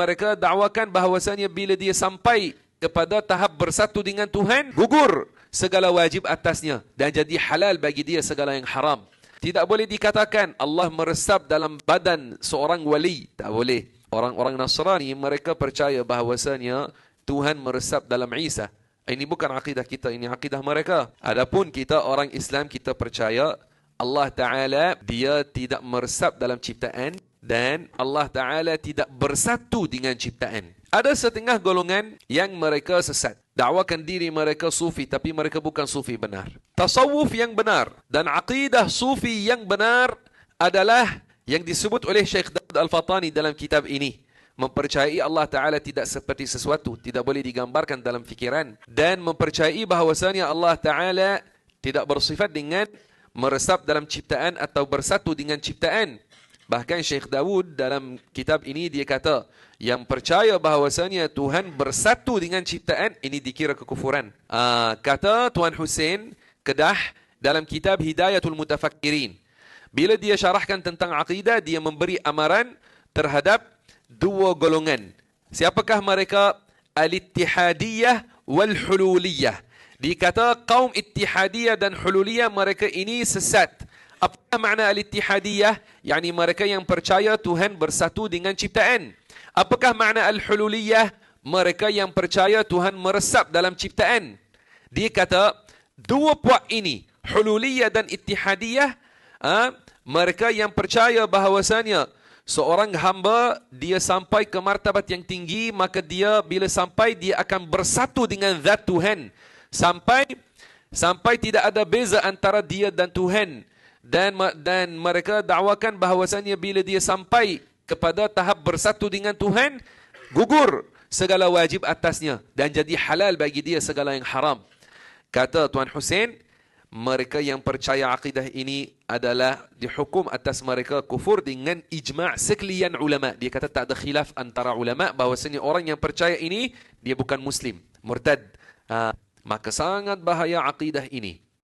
mereka dakwakan bahawasanya bila dia sampai kepada tahap bersatu dengan Tuhan, gugur segala wajib atasnya dan jadi halal bagi dia segala yang haram. Tidak boleh dikatakan Allah meresap dalam badan seorang wali. Tak boleh. Orang-orang Nasrani mereka percaya bahawasanya Tuhan meresap dalam Isa. Ini bukan akidah kita, ini akidah mereka. Adapun kita orang Islam, kita percaya Allah Ta'ala dia tidak meresap dalam ciptaan dan Allah Ta'ala tidak bersatu dengan ciptaan. Ada setengah golongan yang mereka sesat. Dakwakan diri mereka sufi, tapi mereka bukan sufi benar. Tasawuf yang benar dan aqidah sufi yang benar adalah yang disebut oleh Syekh Daud Al-Fatani dalam kitab ini. Mempercayai Allah Ta'ala tidak seperti sesuatu, tidak boleh digambarkan dalam fikiran. Dan mempercayai bahawasanya Allah Ta'ala tidak bersifat dengan meresap dalam ciptaan atau bersatu dengan ciptaan. Bahkan Syekh Daud dalam kitab ini dia kata, yang percaya bahawasanya Tuhan bersatu dengan ciptaan, ini dikira kekufuran. Kata Tuan Hussein Kedah dalam kitab Hidayatul Mutafakkirin. Bila dia syarahkan tentang akidah, dia memberi amaran terhadap dua golongan. Siapakah mereka? Al-Ittihadiyah wal-Hululiyah. Dikata kaum Ittihadiyah dan Hululiyah mereka ini sesat. Apa makna Al-Ittihadiyah? Yani mereka yang percaya Tuhan bersatu dengan ciptaan. Apakah makna Al-Hululiyah? Mereka yang percaya Tuhan meresap dalam ciptaan. Dia kata dua puak ini, Hululiyah dan Ittihadiyah, mereka yang percaya bahawasanya seorang hamba dia sampai ke martabat yang tinggi, maka dia bila sampai dia akan bersatu dengan zat Tuhan. Sampai tidak ada beza antara dia dan Tuhan. Dan mereka dakwakan bahawasanya bila dia sampai kepada tahap bersatu dengan Tuhan, gugur segala wajib atasnya dan jadi halal bagi dia segala yang haram. Kata Tuan Hussein, mereka yang percaya akidah ini adalah dihukum atas mereka kufur dengan ijma' sekalian ulama. Dia kata tak ada khilaf antara ulama bahawasanya orang yang percaya ini dia bukan muslim, murtad. Maka sangat bahaya akidah ini.